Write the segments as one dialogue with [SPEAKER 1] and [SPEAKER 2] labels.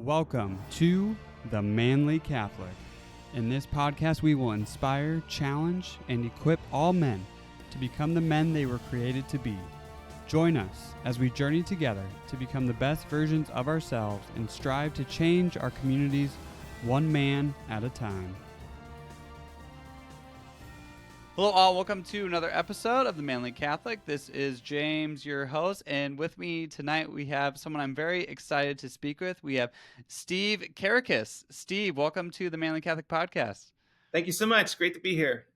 [SPEAKER 1] Welcome to The Manly Catholic. In this podcast, we will inspire, challenge, and equip all men to become the men they were created to be. Join us as we journey together to become the best versions of ourselves and strive to change our communities one man at a time. Hello all, welcome to another episode of The Manly Catholic. This is James, your host, and with me tonight we have someone I'm very excited to speak with. We have Steve Kerekes. Steve, welcome to The Manly Catholic Podcast.
[SPEAKER 2] Thank you so much. Great to be here.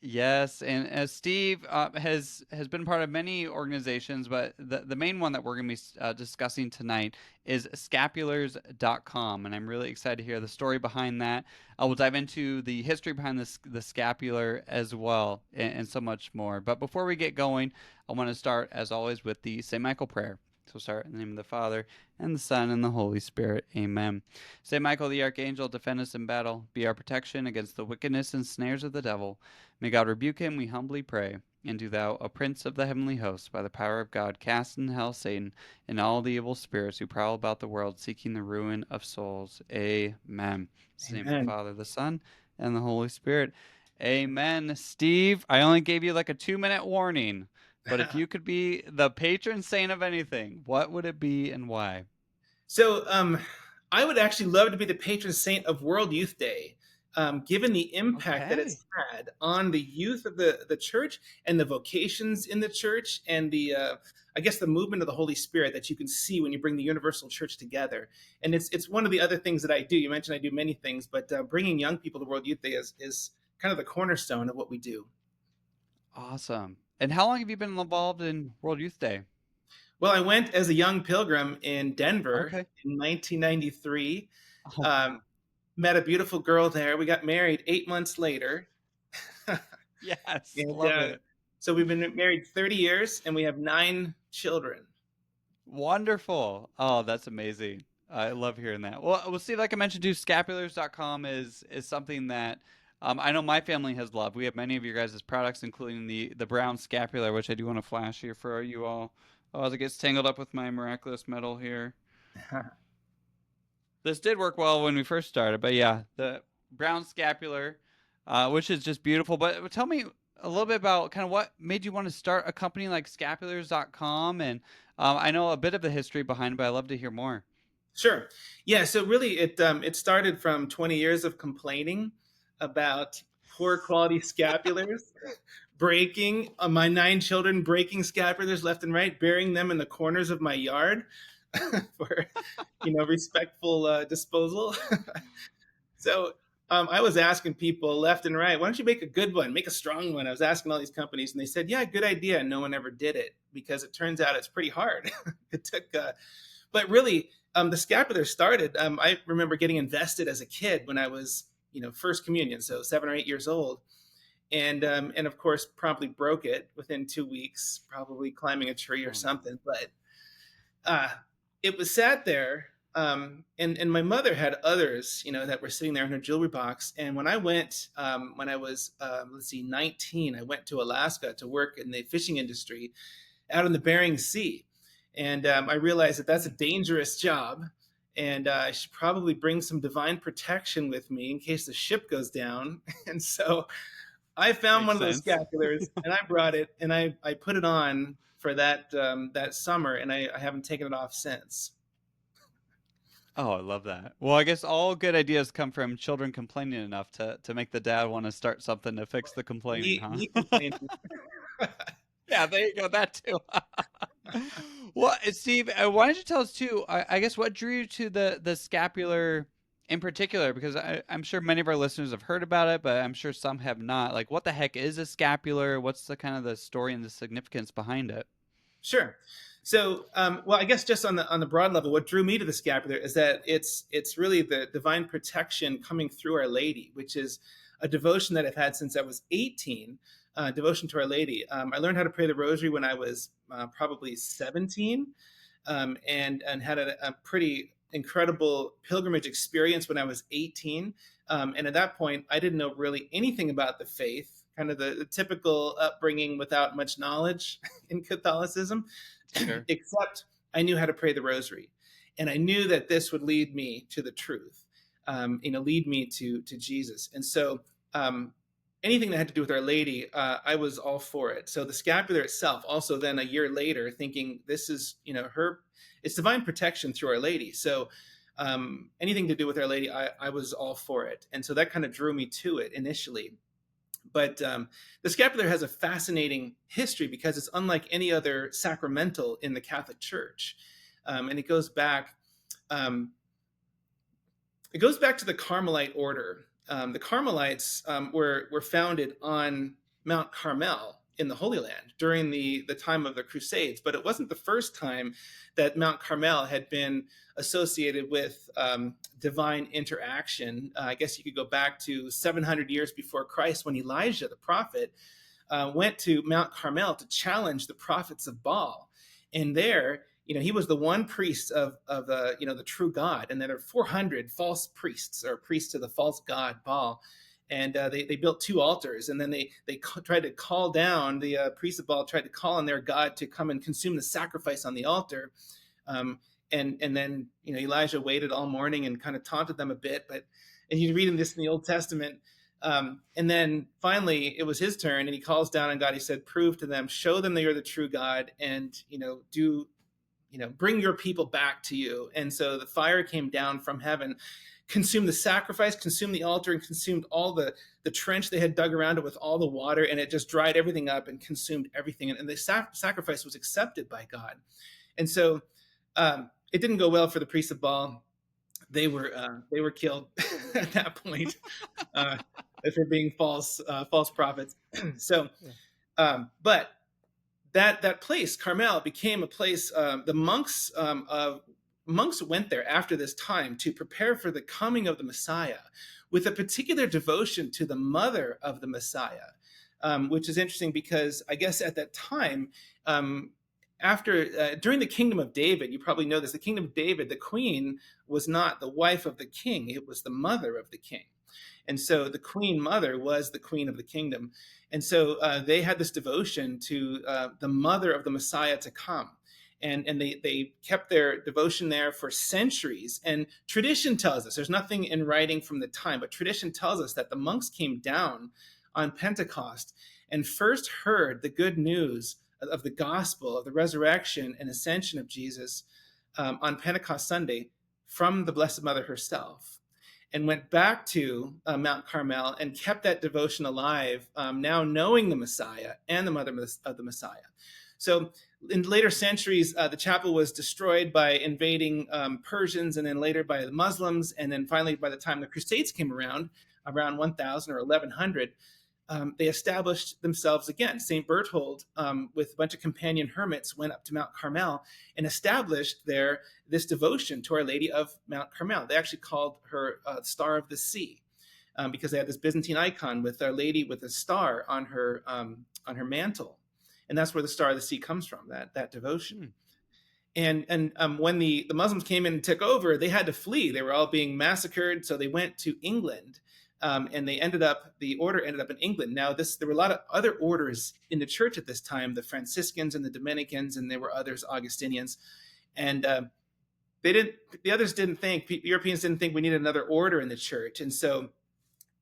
[SPEAKER 1] Yes, and Steve has been part of many organizations, but the main one that we're going to be discussing tonight is Scapulars.com, and I'm really excited to hear the story behind that. We'll dive into the history behind the scapular as well, and so much more. But before we get going, I want to start, as always, with the St. Michael prayer. So start in the name of the Father, and the Son, and the Holy Spirit. Amen. St. Michael the Archangel, defend us in battle. Be our protection against the wickedness and snares of the devil. May God rebuke him, we humbly pray. And do thou, O Prince of the heavenly host, by the power of God, cast in hell Satan and all the evil spirits who prowl about the world, seeking the ruin of souls. Amen. In the name of the Father, the Son, and the Holy Spirit. Amen. Steve, I only gave you like a 2-minute warning. But if you could be the patron saint of anything, what would it be and why?
[SPEAKER 2] So I would actually love to be the patron saint of World Youth Day, given the impact that it's had on the youth of the church and the vocations in the church and the, I guess, the movement of the Holy Spirit that you can see when you bring the universal church together. And it's one of the other things that I do. You mentioned I do many things, but bringing young people to World Youth Day is kind of the cornerstone of what we do.
[SPEAKER 1] Awesome. And how long have you been involved in World Youth Day?
[SPEAKER 2] Well, I went as a young pilgrim in Denver in 1993. Met a beautiful girl there. We got married 8 months later.
[SPEAKER 1] Yes, love it.
[SPEAKER 2] So we've been married 30 years, and we have 9 children.
[SPEAKER 1] Wonderful. Oh, that's amazing. I love hearing that. Well, we'll see. Like I mentioned, Scapulars.com is something that I know my family has loved. We have many of your guys' products, including the brown scapular, which I do want to flash here for you all. Oh, as it gets tangled up with my miraculous metal here. This did work well when we first started, but yeah, the brown scapular, which is just beautiful. But tell me a little bit about kind of what made you want to start a company like Scapulars.com, and I know a bit of the history behind it, but I'd love to hear more.
[SPEAKER 2] Sure. Yeah, so really it started from 20 years of complaining about poor quality scapulars, breaking, my 9 children breaking scapulars left and right, burying them in the corners of my yard for, respectful disposal. So I was asking people left and right, why don't you make a good one, make a strong one? I was asking all these companies, and they said, yeah, good idea. And no one ever did it because it turns out it's pretty hard. It took, but really, the scapular started. I remember getting invested as a kid when I was, first communion, so 7 or 8 years old. And of course, promptly broke it within 2 weeks, probably climbing a tree or something. But it was sat there, and my mother had others, that were sitting there in her jewelry box. And when I went, when I was, 19, I went to Alaska to work in the fishing industry out in the Bering Sea. And I realized that that's a dangerous job. And I should probably bring some divine protection with me in case the ship goes down. And so I found one of those scapulars, and I brought it, and I put it on for that summer, and I haven't taken it off since.
[SPEAKER 1] Oh, I love that. Well, I guess all good ideas come from children complaining enough to make the dad want to start something to fix the complaining, huh?
[SPEAKER 2] He complained.
[SPEAKER 1] Yeah, there you go. That too. Well, Steve, why don't you tell us too? I guess what drew you to the scapular in particular? Because I'm sure many of our listeners have heard about it, but I'm sure some have not. Like, what the heck is a scapular? What's the kind of the story and the significance behind it?
[SPEAKER 2] Sure. So, well, I guess just on the broad level, what drew me to the scapular is that it's really the divine protection coming through Our Lady, which is a devotion that I've had since I was 18. Devotion to Our Lady. I learned how to pray the Rosary when I was probably 17, and had a pretty incredible pilgrimage experience when I was 18. And at that point, I didn't know really anything about the faith, kind of the typical upbringing without much knowledge in Catholicism, sure. Except I knew how to pray the Rosary. And I knew that this would lead me to the truth, lead me to Jesus. And so anything that had to do with Our Lady, I was all for it. So the scapular itself, also then a year later, thinking this is, it's divine protection through Our Lady. So anything to do with Our Lady, I was all for it. And so that kind of drew me to it initially. But the scapular has a fascinating history because it's unlike any other sacramental in the Catholic Church. And um, it goes back to the Carmelite order. The Carmelites were founded on Mount Carmel in the Holy Land during the time of the Crusades, but it wasn't the first time that Mount Carmel had been associated with divine interaction. I guess you could go back to 700 years before Christ when Elijah, the prophet, went to Mount Carmel to challenge the prophets of Baal. And there, he was the one priest of the true God, and there are 400 false priests or priests to the false god Baal, and they built two altars, and then they tried to call down the priests of Baal tried to call on their god to come and consume the sacrifice on the altar, and then Elijah waited all morning and kind of taunted them a bit, and you read this in the Old Testament. And then finally, it was his turn, and he calls down on God. He said, "Prove to them, show them that you're the true God, and bring your people back to you." And so the fire came down from heaven, consumed the sacrifice, consumed the altar, and consumed all the trench they had dug around it with all the water, and it just dried everything up and consumed everything. And the sacrifice was accepted by God. And so it didn't go well for the priests of Baal. They were killed at that point for being false prophets. So, but that place, Carmel, became a place. The monks went there after this time to prepare for the coming of the Messiah, with a particular devotion to the mother of the Messiah, which is interesting because I guess at that time, during the kingdom of David, you probably know this. The kingdom of David, the queen was not the wife of the king; it was the mother of the king. And so the queen mother was the queen of the kingdom. And so they had this devotion to the mother of the Messiah to come. And they kept their devotion there for centuries. And tradition tells us, there's nothing in writing from the time, but tradition tells us that the monks came down on Pentecost and first heard the good news of the gospel, of the resurrection and ascension of Jesus on Pentecost Sunday from the Blessed Mother herself, and went back to Mount Carmel and kept that devotion alive, now knowing the Messiah and the mother of the Messiah. So in later centuries, the chapel was destroyed by invading Persians, and then later by the Muslims, and then finally by the time the Crusades came around 1000 or 1100, they established themselves again. St. Berthold, with a bunch of companion hermits, went up to Mount Carmel and established there this devotion to Our Lady of Mount Carmel. They actually called her Star of the Sea, because they had this Byzantine icon with Our Lady with a star on her mantle, and that's where the Star of the Sea comes from. That devotion. And when the Muslims came in and took over, they had to flee. They were all being massacred, so they went to England. And the order ended up in England. Now, there were a lot of other orders in the church at this time, the Franciscans and the Dominicans, and there were others, Augustinians. And Europeans didn't think we needed another order in the church. And so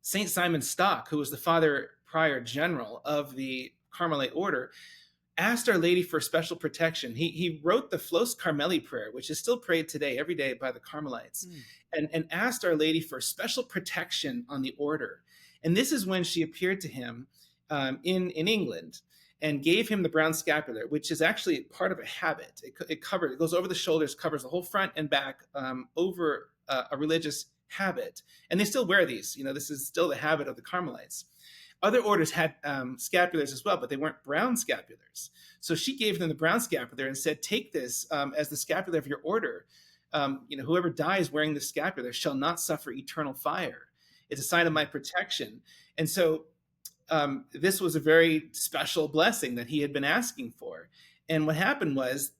[SPEAKER 2] St. Simon Stock, who was the Father Prior General of the Carmelite order, asked Our Lady for special protection. He wrote the Flos Carmeli prayer, which is still prayed today, every day by the Carmelites, and asked Our Lady for special protection on the order. And this is when she appeared to him in England and gave him the brown scapular, which is actually part of a habit. It goes over the shoulders, covers the whole front and back, over a religious habit. And they still wear these. This is still the habit of the Carmelites. Other orders had scapulars as well, but they weren't brown scapulars. So she gave them the brown scapular and said, "Take this as the scapular of your order. Whoever dies wearing the scapular shall not suffer eternal fire. It's a sign of my protection." And so this was a very special blessing that he had been asking for. And what happened was,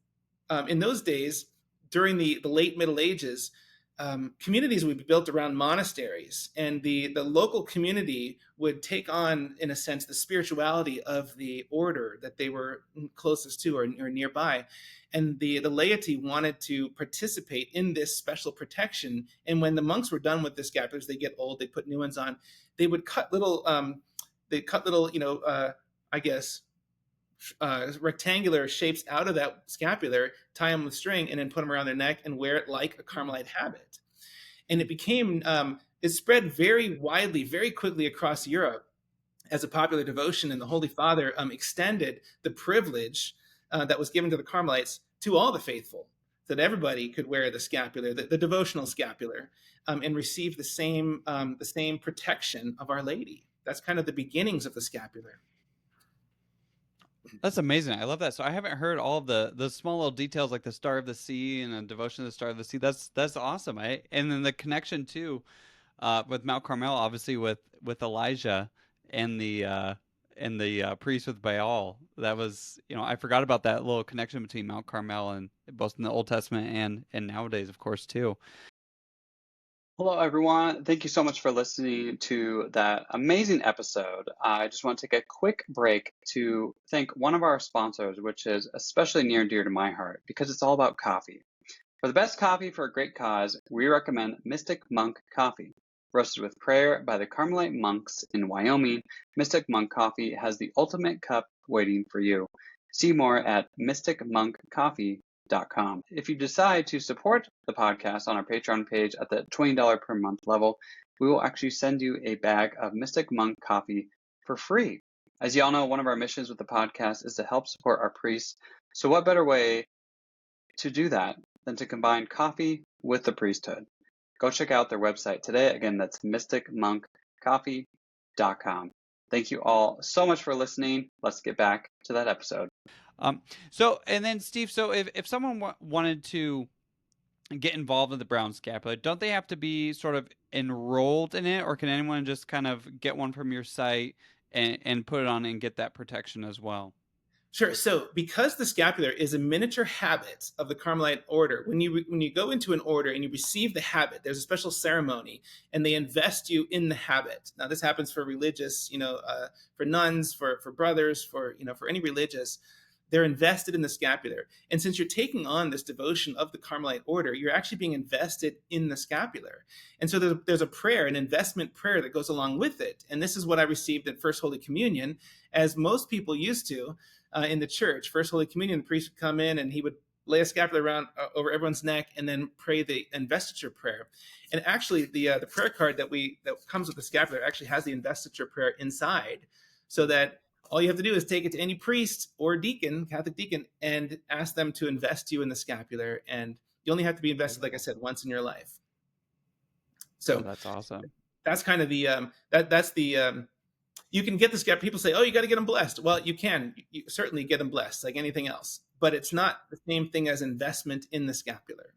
[SPEAKER 2] in those days, during the late Middle Ages, communities would be built around monasteries, and the local community would take on, in a sense, the spirituality of the order that they were closest to, or nearby. And the laity wanted to participate in this special protection. And when the monks were done with the scapulars, they get old, they put new ones on. They would cut little, I guess, rectangular shapes out of that scapular, tie them with string, and then put them around their neck and wear it like a Carmelite habit. And it became, it spread very widely, very quickly across Europe as a popular devotion. And the Holy Father extended the privilege that was given to the Carmelites to all the faithful, so that everybody could wear the scapular, the devotional scapular, and receive the same protection of Our Lady. That's kind of the beginnings of the scapular.
[SPEAKER 1] That's amazing. I love that. So I haven't heard all of the small little details like the Star of the Sea and a devotion to the Star of the Sea. That's awesome. And then the connection too with Mount Carmel, obviously with Elijah and the priest with Baal. That was, I forgot about that little connection between Mount Carmel and both in the Old Testament and nowadays, of course, too. Hello, everyone. Thank you so much for listening to that amazing episode. I just want to take a quick break to thank one of our sponsors, which is especially near and dear to my heart because it's all about coffee. For the best coffee for a great cause, we recommend Mystic Monk Coffee. Roasted with prayer by the Carmelite monks in Wyoming, Mystic Monk Coffee has the ultimate cup waiting for you. See more at mysticmonkcoffee.com. If you decide to support the podcast on our Patreon page at the $20 per month level, we will actually send you a bag of Mystic Monk Coffee for free. As you all know, one of our missions with the podcast is to help support our priests. So what better way to do that than to combine coffee with the priesthood? Go check out their website today. Again, that's mysticmonkcoffee.com. Thank you all so much for listening. Let's get back to that episode. And then Steve, so if someone wanted to get involved in the Brown Scapular, don't they have to be sort of enrolled in it, or can anyone just kind of get one from your site and put it on and get that protection as well?
[SPEAKER 2] Sure. So, because the scapular is a miniature habit of the Carmelite order, when you go into an order and you receive the habit, there's a special ceremony, and they invest you in the habit. Now, this happens for religious, for nuns, for brothers, for any religious. They're invested in the scapular, and since you're taking on this devotion of the Carmelite order, you're actually being invested in the scapular. And so there's a prayer, an investment prayer that goes along with it. And this is what I received at First Holy Communion, as most people used to in the church. First Holy Communion, the priest would come in and he would lay a scapular around over everyone's neck and then pray the investiture prayer. And actually, the prayer card that comes with the scapular actually has the investiture prayer inside, so that all you have to do is take it to any priest or deacon, Catholic deacon, and ask them to invest you in the scapular. And you only have to be invested, like I said, once in your life. So
[SPEAKER 1] that's awesome.
[SPEAKER 2] That's kind of the that's the you can get this guy. People say, "Oh, you got to get them blessed." Well, you can. You certainly get them blessed, like anything else. But it's not the same thing as investment in the scapular.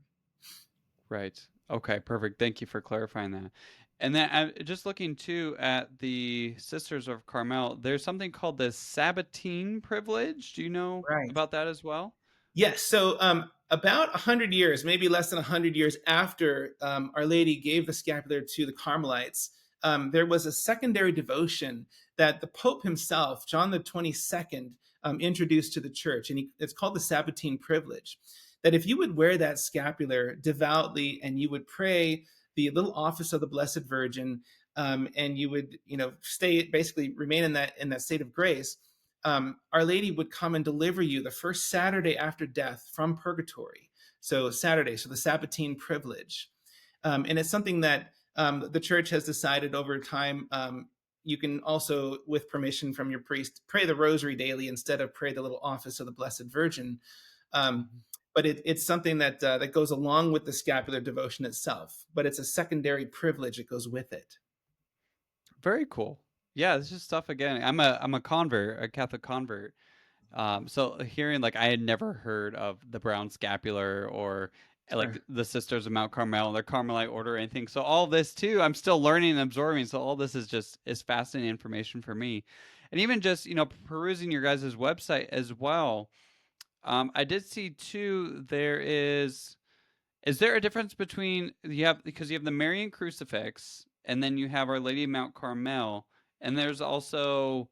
[SPEAKER 1] Right. Okay. Perfect. Thank you for clarifying that. And then I'm just looking too at the Sisters of Carmel. There's something called the Sabbatine privilege. Do you know
[SPEAKER 2] Right.
[SPEAKER 1] about that as well?
[SPEAKER 2] Yes. So about 100 years, maybe less than 100 years after Our Lady gave the scapular to the Carmelites, there was a secondary devotion that the Pope himself, John the 22nd, introduced to the church. And it's called the Sabbatine privilege. That if you would wear that scapular devoutly and you would pray the little office of the Blessed Virgin, and you would, basically remain in that state of grace, Our Lady would come and deliver you the first Saturday after death from purgatory. So Saturday, so the Sabbatine privilege. And it's something that the church has decided over time. You can also, with permission from your priest, pray the rosary daily instead of pray the little office of the Blessed Virgin. But it's something that goes along with the scapular devotion itself. But it's a secondary privilege that goes with it.
[SPEAKER 1] Very cool. Yeah, this is stuff again. I'm a convert, a Catholic convert. So hearing like I had never heard of the Brown Scapular or like
[SPEAKER 2] Sure.
[SPEAKER 1] the Sisters of Mount Carmel, their Carmelite order or anything. So all this too, I'm still learning and absorbing. So all this is fascinating information for me. And even just, perusing your guys' website as well. I did see too, there is Is there a difference between you have because you have the Marian crucifix and then you have Our Lady of Mount Carmel, and there's also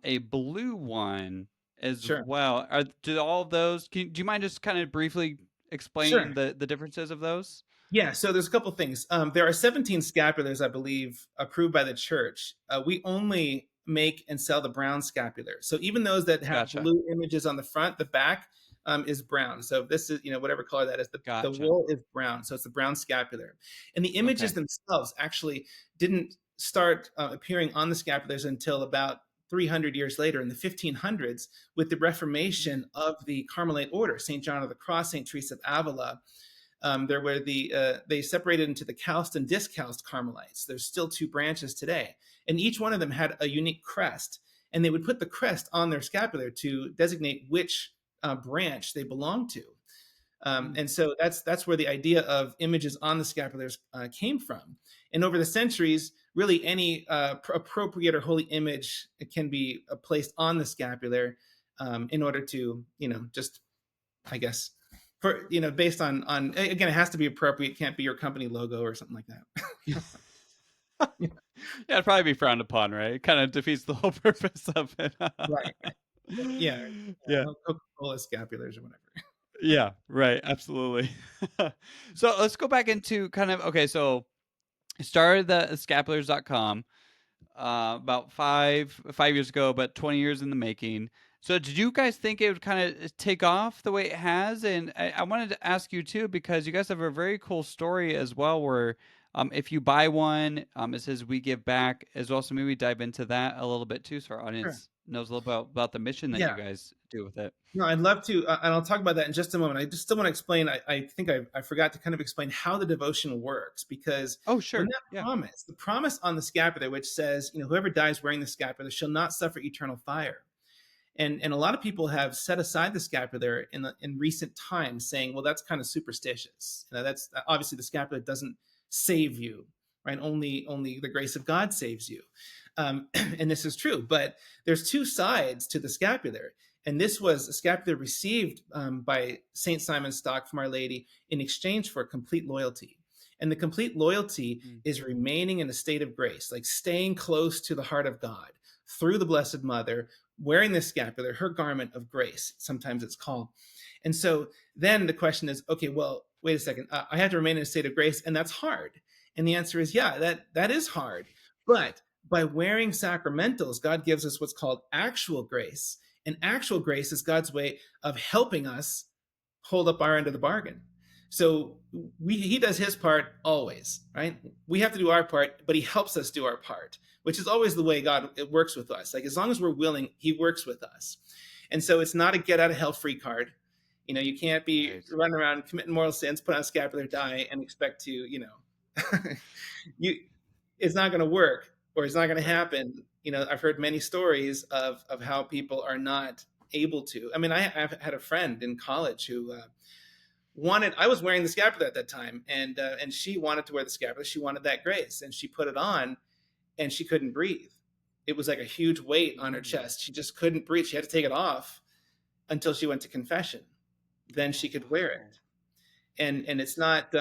[SPEAKER 1] a blue one as
[SPEAKER 2] Sure.
[SPEAKER 1] well. Do all of those? Do you mind just kind of briefly explaining
[SPEAKER 2] Sure.
[SPEAKER 1] the differences of those?
[SPEAKER 2] Yeah, so there's a couple things. There are 17 scapulars, I believe, approved by the church. We only make and sell the brown scapular. So even those that have
[SPEAKER 1] Gotcha.
[SPEAKER 2] blue images on the front, the back is brown. So this is, whatever color that is, the
[SPEAKER 1] Gotcha.
[SPEAKER 2] wool is brown. So it's the brown scapular. And the images
[SPEAKER 1] Okay.
[SPEAKER 2] themselves actually didn't start appearing on the scapulars until about 300 years later in the 1500s with the
[SPEAKER 1] Mm.
[SPEAKER 2] reformation of the Carmelite order, St. John of the Cross, St. Teresa of Avila. There were they separated into the calced and discalced Carmelites. There's still two branches today, and each one of them had a unique crest, and they would put the crest on their scapular to designate which branch they belonged to.
[SPEAKER 1] Mm.
[SPEAKER 2] And so that's where the idea of images on the scapulars came from. And over the centuries, really any appropriate or holy image can be placed on the scapular in order to, just I guess for based on again, it has to be appropriate. It can't be your company logo or something like that. Yeah,
[SPEAKER 1] Yeah, it'd probably be frowned upon, right? It kind of defeats the whole purpose of it.
[SPEAKER 2] right. Yeah,
[SPEAKER 1] Yeah.
[SPEAKER 2] no Coca-Cola scapulars or whatever.
[SPEAKER 1] Yeah, right. Absolutely. So let's go back into kind of okay, so I started the scapulars.com about 5 years ago, but 20 years in the making. So did you guys think it would kind of take off the way it has? And I wanted to ask you too, because you guys have a very cool story as well, where if you buy one, it says we give back as well. So maybe dive into that a little bit too, so our
[SPEAKER 2] Sure.
[SPEAKER 1] audience knows a little about the mission that you
[SPEAKER 2] Yeah.
[SPEAKER 1] guys do with it.
[SPEAKER 2] No, I'd love to, and I'll talk about that in just a moment. I just still want to explain. I think I forgot to kind of explain how the devotion works because
[SPEAKER 1] Oh,
[SPEAKER 2] when
[SPEAKER 1] sure.
[SPEAKER 2] that
[SPEAKER 1] Yeah.
[SPEAKER 2] promise, the promise on the scapular, which says, whoever dies wearing the scapular shall not suffer eternal fire. And a lot of people have set aside the scapular in recent times, saying, "Well, that's kind of superstitious. That's obviously the scapular doesn't save you, right? Only the grace of God saves you." And this is true, but there's two sides to the scapular, and this was a scapular received by Saint Simon Stock from Our Lady in exchange for complete loyalty. And the complete loyalty
[SPEAKER 1] Mm.
[SPEAKER 2] is remaining in a state of grace, like staying close to the heart of God through the Blessed Mother, wearing the scapular, her garment of grace, sometimes it's called. And so then the question is, okay, well, wait a second. I have to remain in a state of grace, and that's hard. And the answer is, yeah, that is hard. But by wearing sacramentals, God gives us what's called actual grace. And actual grace is God's way of helping us hold up our end of the bargain. So he does his part always, right? We have to do our part, but he helps us do our part, which is always the way God it works with us. Like as long as we're willing, he works with us. And so it's not a get out of hell free card. You can't be
[SPEAKER 1] Right.
[SPEAKER 2] running around committing mortal sins, put on a scapular, die, and expect to, you it's not going to work or it's not going to
[SPEAKER 1] Right.
[SPEAKER 2] happen. I've heard many stories of how people are not able to. I mean, I've had a friend in college who wanted. I was wearing the scapular at that time, and she wanted to wear the scapular. She wanted that grace, and she put it on, and she couldn't breathe. It was like a huge weight on her
[SPEAKER 1] Mm.
[SPEAKER 2] chest. She just couldn't breathe. She had to take it off until she went to confession. Then
[SPEAKER 1] Oh,
[SPEAKER 2] she could wear
[SPEAKER 1] wow.
[SPEAKER 2] it, and it's not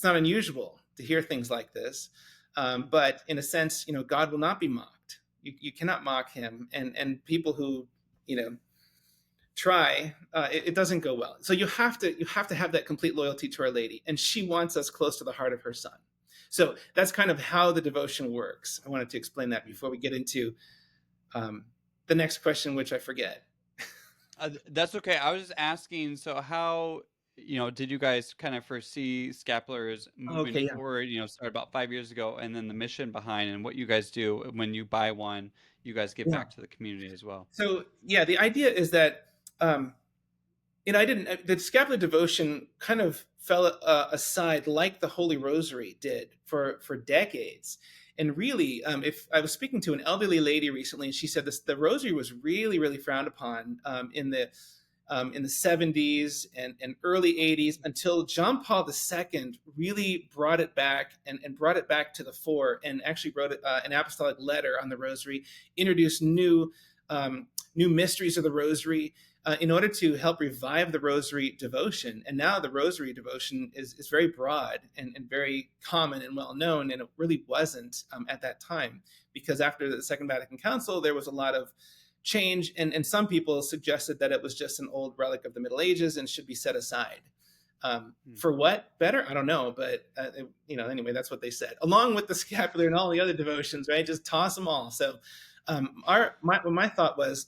[SPEAKER 2] unusual to hear things like this. But in a sense, God will not be mocked. You cannot mock him, and people who you know try, it doesn't go well. So you have to have that complete loyalty to Our Lady, and she wants us close to the heart of her Son. So that's kind of how the devotion works. I wanted to explain that before we get into um, the next question, which I forget.
[SPEAKER 1] That's okay. I was just asking, so how, did you guys kind of foresee scapulars moving
[SPEAKER 2] Okay, yeah,
[SPEAKER 1] forward? Started about 5 years ago, and then the mission behind and what you guys do when you buy one, you guys give
[SPEAKER 2] yeah.
[SPEAKER 1] back to the community as well.
[SPEAKER 2] So yeah, the idea is that um, I didn't. The scapular devotion kind of fell aside, like the Holy Rosary did for decades. And really, if I was speaking to an elderly lady recently, and she said this, the Rosary was really, really frowned upon in the 70s and early 80s until John Paul II really brought it back and brought it back to the fore and actually wrote an apostolic letter on the Rosary, introduced new mysteries of the Rosary, in order to help revive the rosary devotion. And now the rosary devotion is very broad and very common and well known. And it really wasn't at that time, because after the Second Vatican Council, there was a lot of change. And some people suggested that it was just an old relic of the Middle Ages and should be set aside.
[SPEAKER 1] Hmm.
[SPEAKER 2] For what better? I don't know, but anyway, that's what they said. Along with the scapular and all the other devotions, right? Just toss them all. So, my thought was,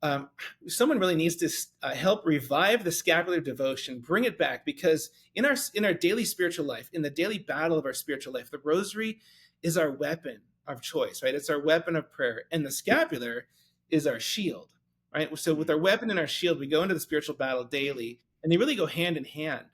[SPEAKER 2] um, someone really needs to help revive the scapular devotion, bring it back, because in our daily spiritual life, in the daily battle of our spiritual life, the rosary is our weapon of choice, right? It's our weapon of prayer, and the scapular is our shield, right? So with
[SPEAKER 1] Hmm.
[SPEAKER 2] our weapon and our shield, we go into the spiritual battle daily, and they really go hand in hand.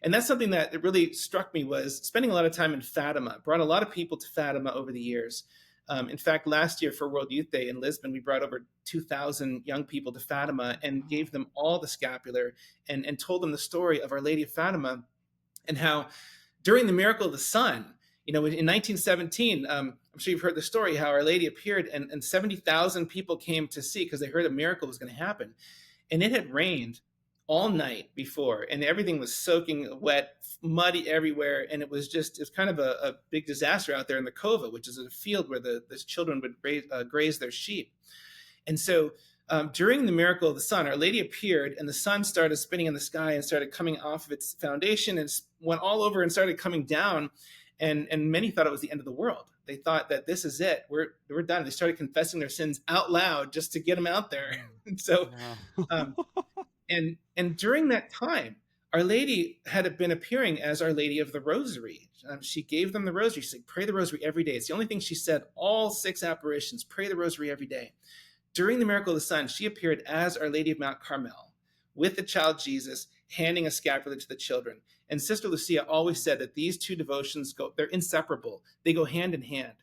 [SPEAKER 2] And that's something that it really struck me, was spending a lot of time in Fatima. Brought a lot of people to Fatima over the years. In fact, last year for World Youth Day in Lisbon, we brought over 2,000 young people to Fatima and gave them all the scapular, and told them the story of Our Lady of Fatima, and how during the miracle of the sun, in 1917, I'm sure you've heard the story, how Our Lady appeared, and 70,000 people came to see, because they heard a miracle was going to happen. And it had rained all night before, and everything was soaking wet, muddy everywhere, and it was kind of a big disaster out there in the cova, which is a field where the children would graze their sheep. And so, during the miracle of the sun, Our Lady appeared, and the sun started spinning in the sky and started coming off of its foundation and went all over and started coming down. And many thought it was the end of the world. They thought that this is it. We're done. They started confessing their sins out loud just to get them out there. And so,
[SPEAKER 1] Wow.
[SPEAKER 2] um, and during that time, Our Lady had been appearing as Our Lady of the Rosary. She gave them the Rosary. She said, "Pray the Rosary every day." It's the only thing she said. All 6 apparitions, pray the Rosary every day. During the miracle of the sun, she appeared as Our Lady of Mount Carmel with the child Jesus, handing a scapular to the children. And Sister Lucia always said that these two devotions they're inseparable. They go hand in hand.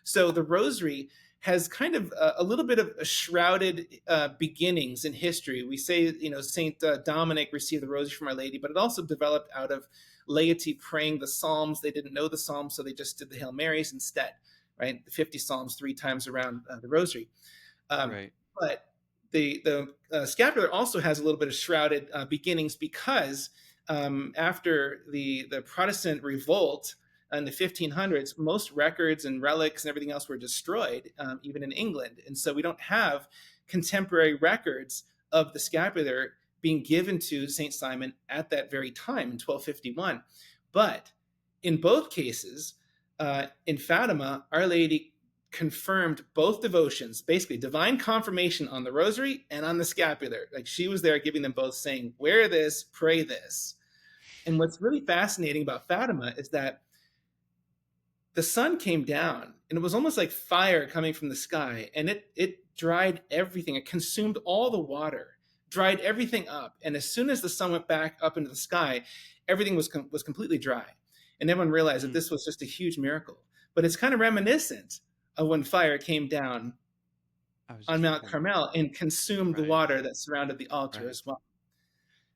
[SPEAKER 2] So the Rosary has kind of a little bit of a shrouded beginnings in history. We say, Saint Dominic received the Rosary from Our Lady, but it also developed out of laity praying the Psalms. They didn't know the Psalms, so they just did the Hail Marys instead, right? The 50 Psalms 3 times around the Rosary. Um,
[SPEAKER 1] Right.
[SPEAKER 2] but the scapular also has a little bit of shrouded beginnings, because after the Protestant revolt in the 1500s, most records and relics and everything else were destroyed, even in England. And so we don't have contemporary records of the scapular being given to St. Simon at that very time in 1251. But in both cases, in Fatima, Our Lady confirmed both devotions, basically divine confirmation on the rosary and on the scapular. Like, she was there giving them both, saying, wear this, pray this. And what's really fascinating about Fatima is that the sun came down, and it was almost like fire coming from the sky, and it dried everything. It consumed all the water, dried everything up. And as soon as the sun went back up into the sky, everything was completely dry. And everyone realized that
[SPEAKER 1] Hmm.
[SPEAKER 2] this was just a huge miracle. But it's kind of reminiscent of when fire came down
[SPEAKER 1] I was
[SPEAKER 2] on
[SPEAKER 1] just
[SPEAKER 2] Mount
[SPEAKER 1] thinking that.
[SPEAKER 2] Carmel and consumed the
[SPEAKER 1] Right.
[SPEAKER 2] water that surrounded the altar
[SPEAKER 1] Right.
[SPEAKER 2] as well.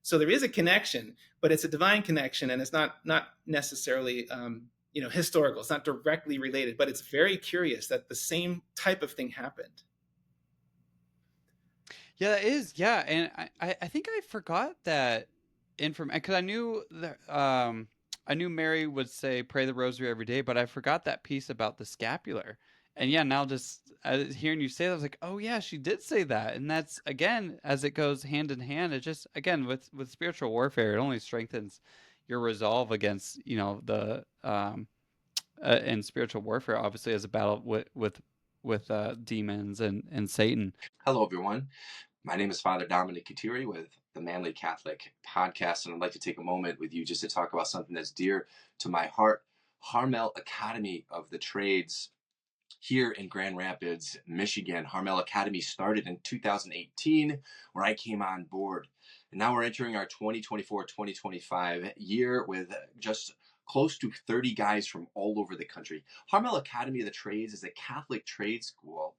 [SPEAKER 2] So there is a connection, but it's a divine connection, and it's not necessarily historical. It's not directly related, but it's very curious that the same type of thing happened.
[SPEAKER 1] Yeah, that is. Yeah, and I think I forgot that information, because I knew Mary would say pray the rosary every day, but I forgot that piece about the scapular. And yeah, now just hearing you say that, I was like, oh yeah, she did say that. And that's, again, as it goes hand in hand, it just, again, with spiritual warfare, it only strengthens your resolve against, the in spiritual warfare, obviously, as a battle with demons and Satan.
[SPEAKER 3] Hello, everyone. My name is Father Dominic Katiri with the Manly Catholic Podcast, and I'd like to take a moment with you just to talk about something that's dear to my heart. Harmel Academy of the Trades here in Grand Rapids, Michigan. Harmel Academy started in 2018, where I came on board. And now we're entering our 2024-2025 year with just close to 30 guys from all over the country. Harmel Academy of the Trades is a Catholic trade school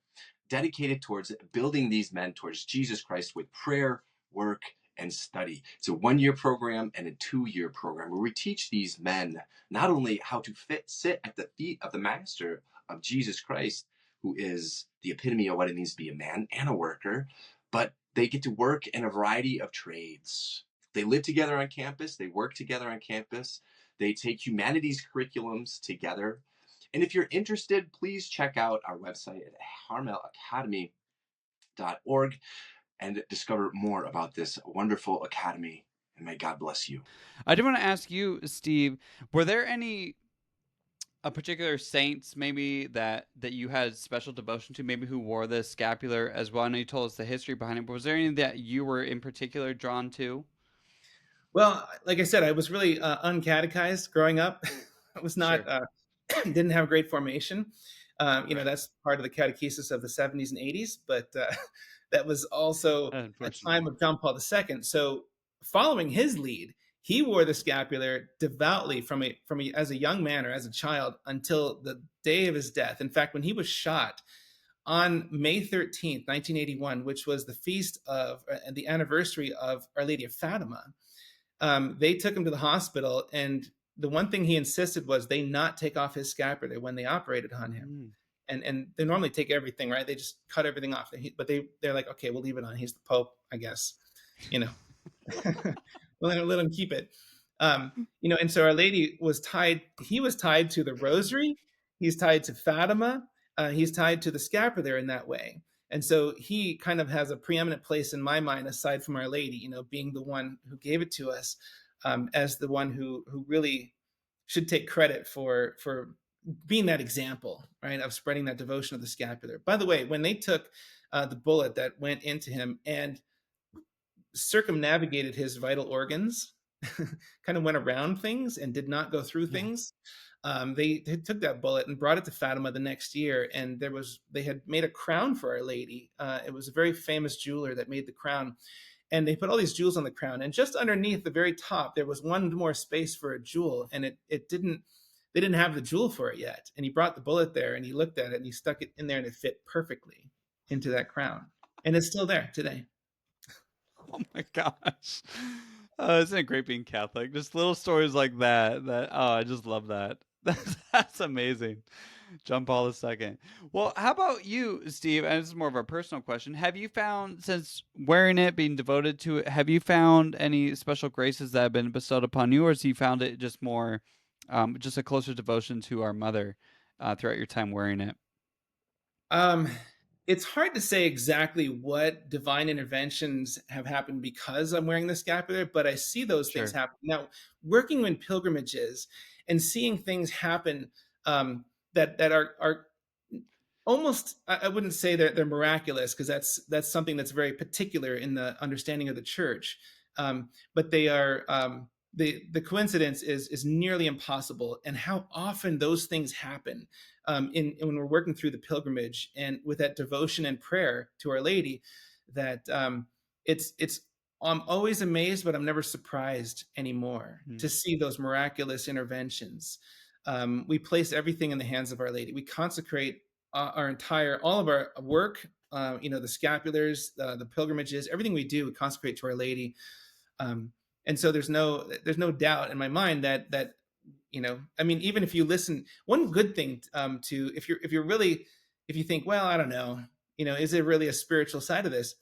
[SPEAKER 3] dedicated towards building these men towards Jesus Christ with prayer, work, and study. It's a 1-year program and a 2-year program where we teach these men not only how to sit at the feet of the Master of Jesus Christ, who is the epitome of what it means to be a man and a worker, but They get to work in a variety of trades. They live together on campus, they work together on campus, they take humanities curriculums together. And if you're interested, please check out our website at harmelacademy.org and discover more about this wonderful academy. And may God bless you.
[SPEAKER 1] I did want to ask you, Steve, were there any a particular saints maybe that you had special devotion to, maybe who wore the scapular as well? I know you told us the history behind it, but was there any that you were in particular drawn to?
[SPEAKER 2] Well, like I said, I was really uncatechized growing up. I was not
[SPEAKER 1] Sure.
[SPEAKER 2] didn't have great formation.
[SPEAKER 1] Right.
[SPEAKER 2] That's part of the catechesis of the 70s and 80s, but that was also a time
[SPEAKER 1] Unfortunately.
[SPEAKER 2] of John Paul II. So, following his lead, he wore the scapular devoutly from as a young man or as a child until the day of his death. In fact, when he was shot on May 13th, 1981, which was the feast of the anniversary of Our Lady of Fatima, they took him to the hospital, and the one thing he insisted was they not take off his scapular when they operated on him.
[SPEAKER 1] Mm.
[SPEAKER 2] And they normally take everything, right? They just cut everything off. But they're like, okay, we'll leave it on. He's the Pope, I guess. You know, we'll let him keep it. And so Our Lady was tied. He was tied to the Rosary. He's tied to Fatima. He's tied to the scapular in that way. And so he kind of has a preeminent place in my mind, aside from Our Lady, being the one who gave it to us, as the one who really should take credit for being that example, right, of spreading that devotion of the scapular. By the way, when they took the bullet that went into him and circumnavigated his vital organs, kind of went around things and did not go through
[SPEAKER 1] Yeah.
[SPEAKER 2] things. They took that bullet and brought it to Fatima the next year, and they had made a crown for Our Lady. It was a very famous jeweler that made the crown, and they put all these jewels on the crown. And just underneath the very top, there was one more space for a jewel, and it didn't. They didn't have the jewel for it yet. And he brought the bullet there, and he looked at it, and he stuck it in there, and it fit perfectly into that crown, and it's still there today.
[SPEAKER 1] Oh my gosh. Isn't it great being Catholic? Just little stories like that. I just love that. That's amazing. John Paul II. Well, how about you, Steve? And this is more of a personal question. Have you found, since wearing it, being devoted to it, have you found any special graces that have been bestowed upon you, or has you found it just more, just a closer devotion to our mother throughout your time wearing it?
[SPEAKER 2] Um, it's hard to say exactly what divine interventions have happened because I'm wearing the scapular, but I see those things
[SPEAKER 1] Sure.
[SPEAKER 2] happen. Now, working in pilgrimages and seeing things happen, that are almost, I wouldn't say they're miraculous, because that's something that's very particular in the understanding of the church. But they are, the coincidence is nearly impossible, and how often those things happen, in when we're working through the pilgrimage and with that devotion and prayer to Our Lady, that it's I'm always amazed, but I'm never surprised anymore
[SPEAKER 1] Mm.
[SPEAKER 2] to see those miraculous interventions. We place everything in the hands of Our Lady. We consecrate all of our work, the scapulars, the pilgrimages, everything we do, we consecrate to Our Lady. And so there's no doubt in my mind that I mean, even if you listen, one good thing, to if you think, well, I don't know, is there really a spiritual side of this?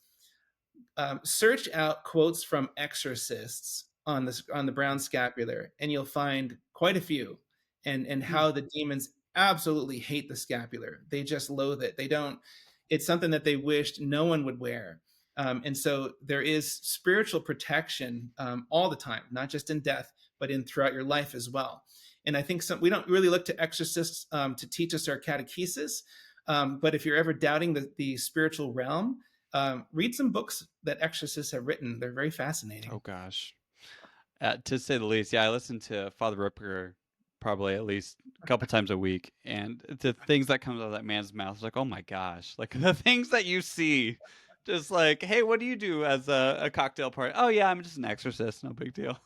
[SPEAKER 2] Search out quotes from exorcists on the brown scapular, and you'll find quite a few, and
[SPEAKER 1] Mm.
[SPEAKER 2] how the demons absolutely hate the scapular. They just loathe it. They don't. It's something that they wished no one would wear. And so there is spiritual protection, all the time, not just in death, but in throughout your life as well. And I think we don't really look to exorcists, to teach us our catechesis. But if you're ever doubting the spiritual realm, read some books that exorcists have written. They're very
[SPEAKER 1] Oh
[SPEAKER 2] fascinating.
[SPEAKER 1] gosh. To say the least, yeah, I listen to Father Ripper probably at least a couple times a week, and the things that comes out of that man's mouth is like, oh my gosh, like the things that you see, just like, hey, what do you do as a cocktail party? Oh yeah, I'm just an exorcist, no big deal.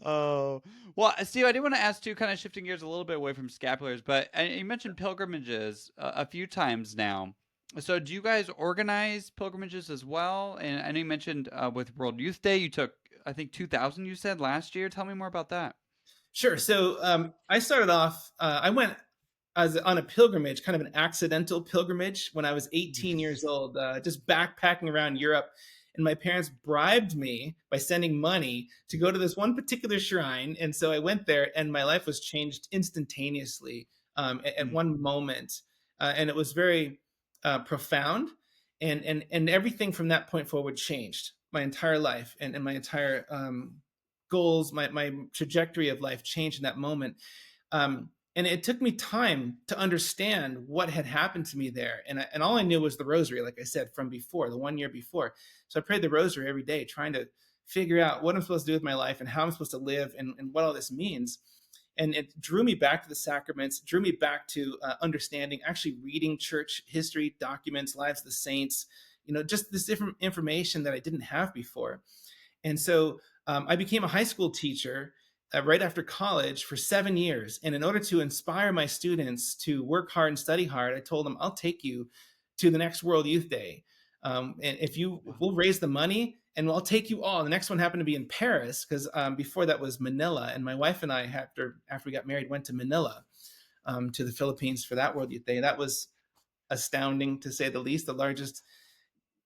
[SPEAKER 1] Oh, well, Steve, I do want to ask too, kind of shifting gears a little bit away from scapulars, but you mentioned pilgrimages a few times now. So, do you guys organize pilgrimages as well? And I know you mentioned with World Youth Day, you took, I think, 2,000, you said last year. Tell me more about that.
[SPEAKER 2] Sure. So I started off. I went as on a pilgrimage, kind of an accidental pilgrimage when I was 18 years old, just backpacking around Europe. And my parents bribed me by sending money to go to this one particular shrine. And so I went there, and my life was changed instantaneously at
[SPEAKER 1] Mm.
[SPEAKER 2] one moment. And it was very profound. And everything from that point forward changed. My entire life and my entire goals, my trajectory of life changed in that moment. And it took me time to understand what had happened to me there. And all I knew was the rosary, like I said, from before, the 1 year before. So I prayed the rosary every day, trying to figure out what I'm supposed to do with my life and how I'm supposed to live and what all this means. And it drew me back to the sacraments, drew me back to understanding, actually reading church history, documents, lives of the saints, just this different information that I didn't have before. And so I became a high school teacher right after college for 7 years. And in order to inspire my students to work hard and study hard, I told them, I'll take you to the next World Youth Day. And if we'll raise the money, and I'll take you all. The next one happened to be in Paris, because before that was Manila. And my wife and I, after we got married, went to Manila, to the Philippines for that World Youth Day. That was astounding, to say the least. The largest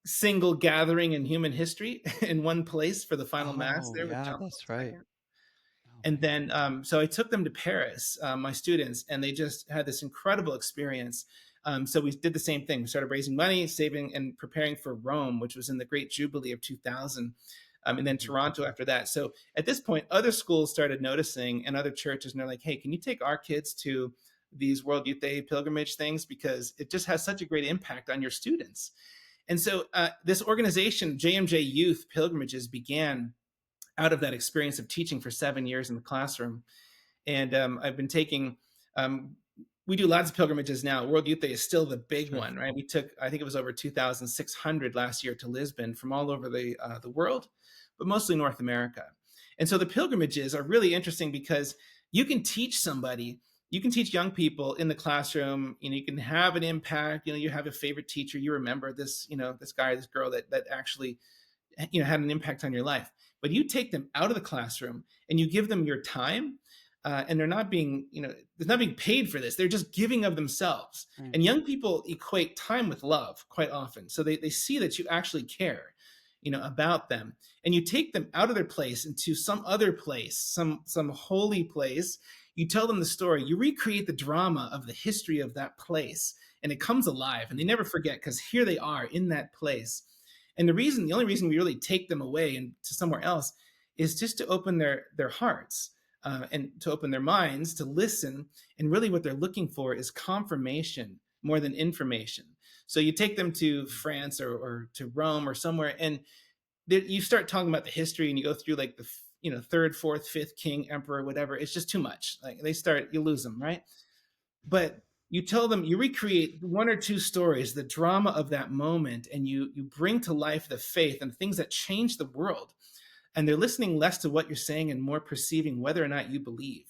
[SPEAKER 2] single gathering in human history in one place for the final mass
[SPEAKER 1] Oh,
[SPEAKER 2] there with
[SPEAKER 1] yeah,
[SPEAKER 2] John
[SPEAKER 1] that's
[SPEAKER 2] Paul
[SPEAKER 1] right.
[SPEAKER 2] II.
[SPEAKER 1] Oh,
[SPEAKER 2] And
[SPEAKER 1] man.
[SPEAKER 2] then, so I took them to Paris, my students, and they just had this incredible experience. So we did the same thing. We started raising money, saving, and preparing for Rome, which was in the Great Jubilee of 2000, and then
[SPEAKER 1] Mhm.
[SPEAKER 2] Toronto after that. So at this point, other schools started noticing, and other churches, and they're like, "Hey, can you take our kids to these World Youth Day pilgrimage things, because it just has such a great impact on your students?" And so this organization, JMJ Youth Pilgrimages, began out of that experience of teaching for 7 years in the classroom. And I've been taking, um, we do lots of pilgrimages now. World Youth Day is still the big
[SPEAKER 1] Sure.
[SPEAKER 2] one, right? We took, I think it was over 2,600 last year to Lisbon from all over the world, but mostly North America. And so the pilgrimages are really interesting because you can teach somebody, you can teach young people in the classroom. You can have an impact. You have a favorite teacher. You remember this, this guy, this girl that actually had an impact on your life. But you take them out of the classroom and you give them your time, and they're not being paid for this. They're just giving of themselves.
[SPEAKER 1] Right.
[SPEAKER 2] And young people equate time with love quite often, so they see that you actually care, about them. And you take them out of their place into some other place, some holy place. You tell them the story, you recreate the drama of the history of that place, and it comes alive, and they never forget, because here they are in that place. And the only reason we really take them away and to somewhere else is just to open their hearts, and to open their minds to listen. And really, what they're looking for is confirmation more than information. So you take them to France or to Rome or somewhere, and you start talking about the history, and you go through like the third, fourth, fifth king, emperor, whatever. It's just too much. Like you lose them, right? But you tell them, you recreate one or two stories, the drama of that moment, and you bring to life the faith and things that change the world. And they're listening less to what you're saying and more perceiving whether or not you believe.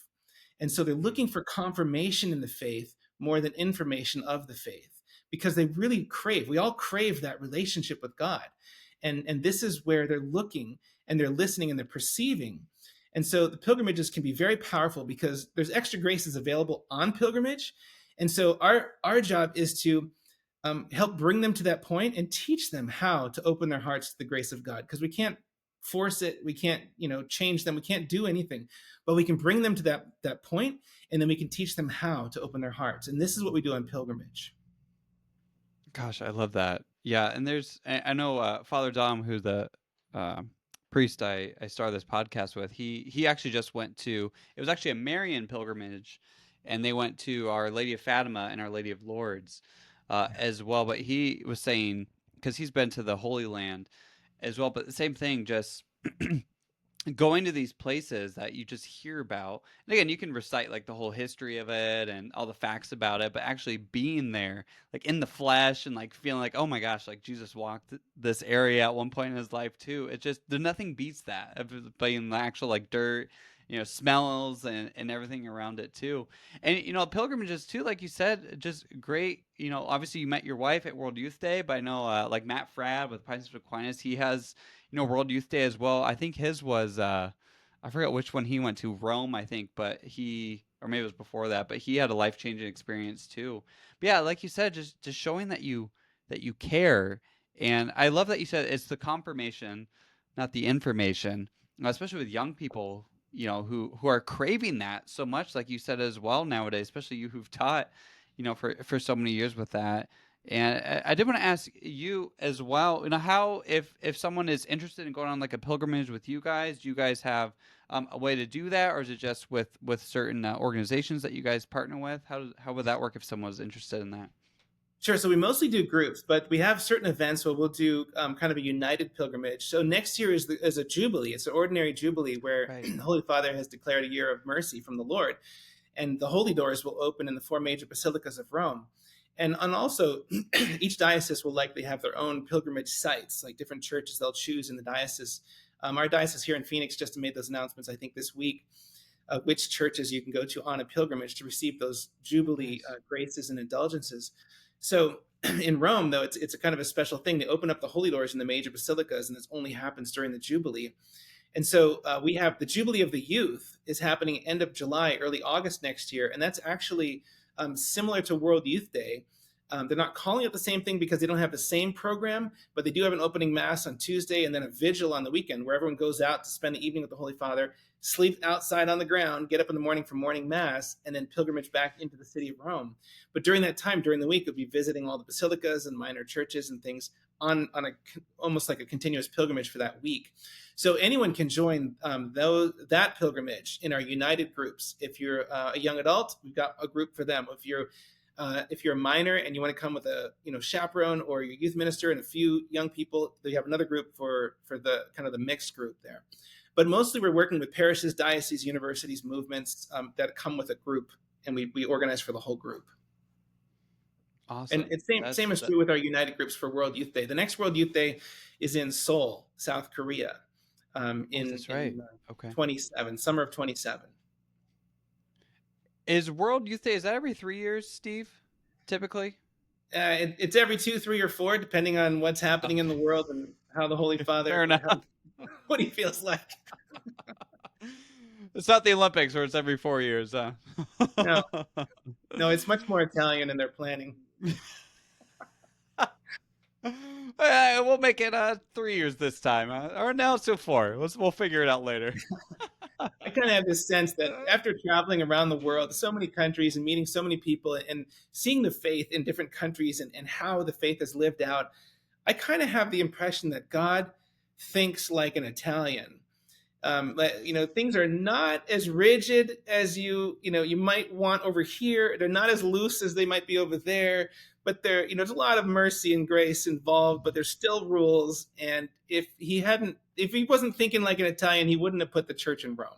[SPEAKER 2] And so they're
[SPEAKER 1] Mm.
[SPEAKER 2] looking for confirmation in the faith more than information of the faith, because they really crave, we all crave that relationship with God. And this is where they're looking, and they're listening, and they're perceiving. And so the pilgrimages can be very powerful because there's extra graces available on pilgrimage. And so our job is to help bring them to that point and teach them how to open their hearts to the grace of God, because we can't force it, we can't change them, we can't do anything, but we can bring them to that point, and then we can teach them how to open their hearts. And this is what we do on pilgrimage.
[SPEAKER 1] Gosh, I love that. Yeah, and I know Father Dom, who's the uh, priest I started this podcast with. He actually just went to. It was actually a Marian pilgrimage, and they went to Our Lady of Fatima and Our Lady of Lourdes as well. But he was saying, because he's been to the Holy Land as well, but the same thing, just going to these places that you just hear about. And again, you can recite like the whole history of it and all the facts about it, but actually being there, like in the flesh, and like feeling like, oh my gosh, like Jesus walked this area at one point in his life too. It just, there's nothing beats that of being the actual like dirt, smells and everything around it too. And pilgrimages too, like you said, just great. Obviously you met your wife at World Youth Day, but I know like Matt Frad with Pisces Aquinas, he has World Youth Day as well. I think his was I forgot which one he went to, Rome, I think, but or maybe it was before that, but he had a life changing experience too. But yeah, like you said, just showing that you care, and I love that you said it's the confirmation, not the information, especially with young people, who are craving that so much, like you said as well nowadays, especially you who've taught, for so many years with that. And I did want to ask you as well, how if someone is interested in going on like a pilgrimage with you guys, do you guys have a way to do that, or is it just with certain organizations that you guys partner with? How would that work if someone was interested in that?
[SPEAKER 2] Sure. So we mostly do groups, but we have certain events where we'll do kind of a united pilgrimage. So next year is a jubilee. It's an ordinary jubilee where
[SPEAKER 1] Right.
[SPEAKER 2] the Holy Father has declared a year of mercy from the Lord, and the holy doors will open in the four major basilicas of Rome. And also, each diocese will likely have their own pilgrimage sites, like different churches they'll choose in the diocese. Our diocese here in Phoenix just made those announcements, I think, this week, which churches you can go to on a pilgrimage to receive those jubilee
[SPEAKER 1] Nice.
[SPEAKER 2] graces and indulgences. So in Rome, though, it's a kind of a special thing. They open up the holy doors in the major basilicas, and this only happens during the jubilee. And so we have the Jubilee of the Youth is happening end of July, early August next year, and that's actually similar to World Youth Day. They're not calling it the same thing because they don't have the same program, but they do have an opening mass on Tuesday and then a vigil on the weekend where everyone goes out to spend the evening with the Holy Father, sleep outside on the ground, get up in the morning for morning mass, and then pilgrimage back into the city of Rome. But during that time, during the week, we'll be visiting all the basilicas and minor churches and things on a almost like a continuous pilgrimage for that week. So anyone can join that pilgrimage in our united groups. If you're a young adult, we've got a group for them. If you're a minor and you want to come with a chaperone or your youth minister and a few young people, they have another group for the kind of the mixed group there. But mostly we're working with parishes, dioceses, universities, movements that come with a group, and we organize for the whole group. And
[SPEAKER 1] Awesome.
[SPEAKER 2] it's same as true with our united groups for World Youth Day. The next World Youth Day is in Seoul, South Korea,
[SPEAKER 1] That's right. Okay.
[SPEAKER 2] 27 summer of 27.
[SPEAKER 1] Is World Youth Day, is that every 3 years, Steve? Typically?
[SPEAKER 2] It's every 2, 3, or 4, depending on what's happening in the world and how the Holy Father,
[SPEAKER 1] Fair enough.
[SPEAKER 2] what he feels like.
[SPEAKER 1] It's not the Olympics where it's every 4 years.
[SPEAKER 2] No, no, it's much more Italian in their planning.
[SPEAKER 1] We'll make it 3 years this time, or now it's still 4. We'll figure it out later.
[SPEAKER 2] I kind of have this sense that after traveling around the world, so many countries and meeting so many people and seeing the faith in different countries and how the faith is lived out, I kind of have the impression that God thinks like an Italian. Things are not as rigid as you might want over here. They're not as loose as they might be over there, but there's a lot of mercy and grace involved, but there's still rules. And if he wasn't thinking like an Italian, he wouldn't have put the church in Rome.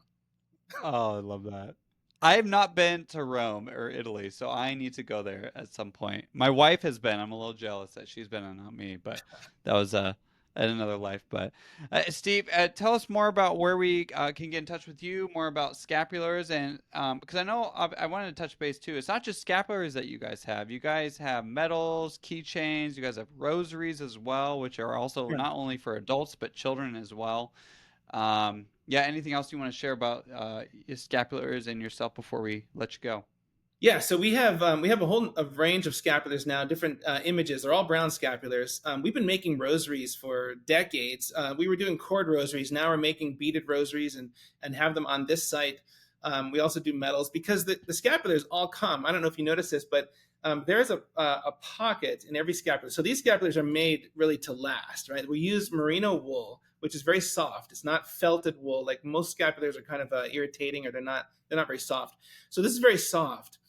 [SPEAKER 1] Oh, I love that. I have not been to Rome or Italy, so I need to go there at some point. My wife has been. I'm a little jealous that she's been and not me, but that was at another life. But Steve, tell us more about where we can get in touch with you, more about scapulars, and because I know I wanted to touch base too. It's not just scapulars that you guys have. You guys have medals, keychains. You guys have rosaries as well, which are also
[SPEAKER 2] Yeah.
[SPEAKER 1] not only for adults but children as well. Yeah, anything else you want to share about your scapulars and yourself before we let you go?
[SPEAKER 2] Yeah, so we have a whole range of scapulars now, different images. They're all brown scapulars. We've been making rosaries for decades. We were doing cord rosaries. Now we're making beaded rosaries and have them on this site. We also do medals because the scapulars all come. I don't know if you noticed this, but there's a pocket in every scapular. So these scapulars are made really to last, right? We use merino wool, which is very soft. It's not felted wool like most scapulars are kind of irritating, or they're not very soft. So this is very soft.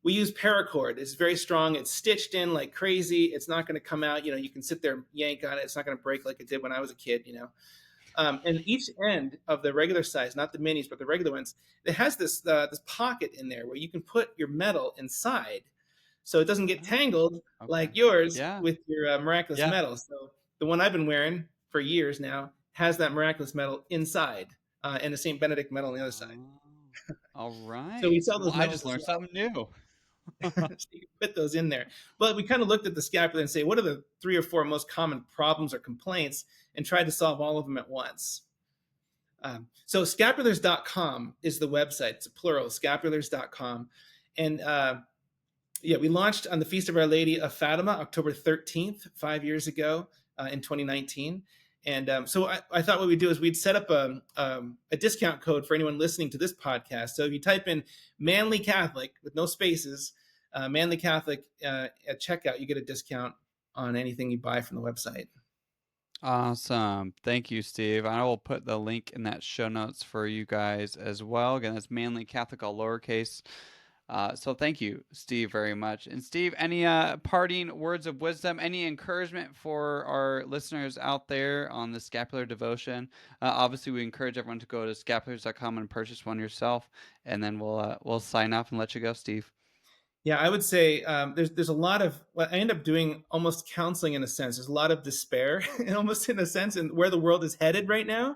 [SPEAKER 2] We use paracord. It's very strong. It's stitched in like crazy. It's not going to come out. You can sit there, yank on it. It's not going to break like it did when I was a kid. And each end of the regular size, not the minis, but the regular ones, it has this pocket in there where you can put your medal inside, so it doesn't get tangled like
[SPEAKER 1] Okay.
[SPEAKER 2] yours
[SPEAKER 1] Yeah.
[SPEAKER 2] with your miraculous
[SPEAKER 1] Yeah.
[SPEAKER 2] medal. So the one I've been wearing for years now has that miraculous medal inside, and the Saint Benedict medal on the other side.
[SPEAKER 1] Oh, all
[SPEAKER 2] So we
[SPEAKER 1] right.
[SPEAKER 2] sell
[SPEAKER 1] Well,
[SPEAKER 2] those
[SPEAKER 1] I
[SPEAKER 2] medals
[SPEAKER 1] just
[SPEAKER 2] as
[SPEAKER 1] learned
[SPEAKER 2] well.
[SPEAKER 1] something new.
[SPEAKER 2] So you can put those in there. But we kind of looked at the scapular and say, what are the 3 or 4 most common problems or complaints, and tried to solve all of them at once. So scapulars.com is the website. It's plural, scapulars.com. And we launched on the Feast of Our Lady of Fatima, October 13th, 5 years ago in 2019. And so I thought what we'd do is we'd set up a discount code for anyone listening to this podcast. So if you type in Manly Catholic with no spaces, Manly Catholic at checkout, you get a discount on anything you buy from the website.
[SPEAKER 1] Awesome. Thank you, Steve. I will put the link in that show notes for you guys as well. Again, that's Manly Catholic, all lowercase. So thank you, Steve, very much. And Steve, any parting words of wisdom, any encouragement for our listeners out there on the scapular devotion? Obviously, we encourage everyone to go to scapulars.com and purchase one yourself, and then we'll sign off and let you go, Steve.
[SPEAKER 2] Yeah, I would say there's a lot of what I end up doing, almost counseling in a sense. There's a lot of despair, almost in a sense, and where the world is headed right now.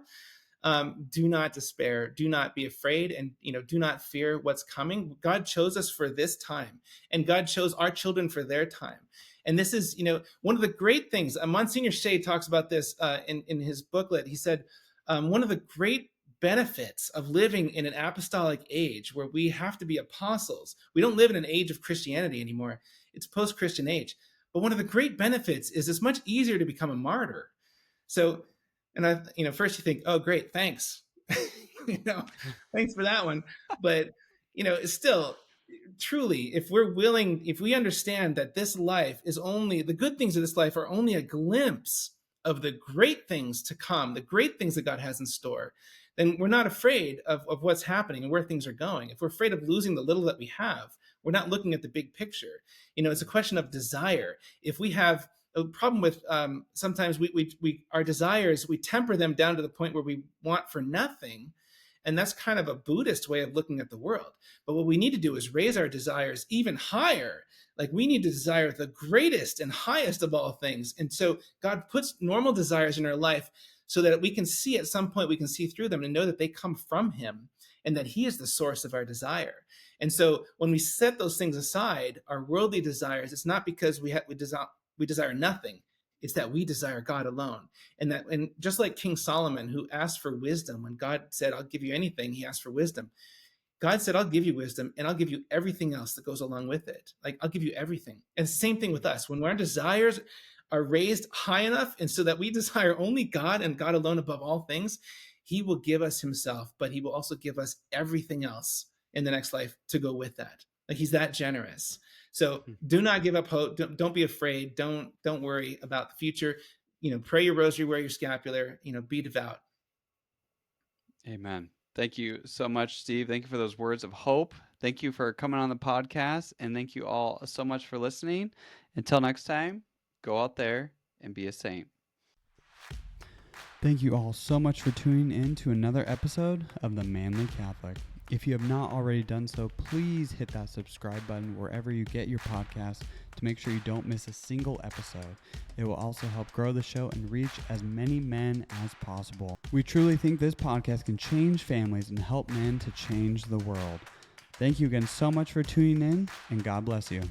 [SPEAKER 2] Do not despair. Do not be afraid, and do not fear what's coming. God chose us for this time, and God chose our children for their time. And this is, one of the great things. Monsignor Shea talks about this in his booklet. He said one of the great benefits of living in an apostolic age where we have to be apostles. We don't live in an age of Christianity anymore. It's post-Christian age. But one of the great benefits is it's much easier to become a martyr. So, and first you think, oh, great, thanks. Thanks for that one. But, it's still truly, if we understand that this life is only, the good things of this life are only a glimpse of the great things to come, the great things that God has in store, then we're not afraid of what's happening and where things are going. If we're afraid of losing the little that we have, we're not looking at the big picture. It's a question of desire. If we have a problem with sometimes our desires, we temper them down to the point where we want for nothing. And that's kind of a Buddhist way of looking at the world. But what we need to do is raise our desires even higher. Like we need to desire the greatest and highest of all things. And so God puts normal desires in our life so that we can see at some point, we can see through them and know that they come from him and that he is the source of our desire. And so when we set those things aside, our worldly desires, it's not because we desire nothing. It's that we desire God alone. And just like King Solomon, who asked for wisdom, when God said, I'll give you anything, he asked for wisdom. God said, I'll give you wisdom and I'll give you everything else that goes along with it. Like I'll give you everything. And same thing with us. When our desires are raised high enough and so that we desire only God and God alone above all things, he will give us himself, but he will also give us everything else in the next life to go with that. Like he's that generous. So do not give up hope. Don't be afraid. Don't worry about the future. Pray your rosary, wear your scapular, be devout.
[SPEAKER 1] Amen. Thank you so much, Steve. Thank you for those words of hope. Thank you for coming on the podcast. And thank you all so much for listening. Until next time, go out there and be a saint. Thank you all so much for tuning in to another episode of The Manly Catholic. If you have not already done so, please hit that subscribe button wherever you get your podcasts to make sure you don't miss a single episode. It will also help grow the show and reach as many men as possible. We truly think this podcast can change families and help men to change the world. Thank you again so much for tuning in, and God bless you.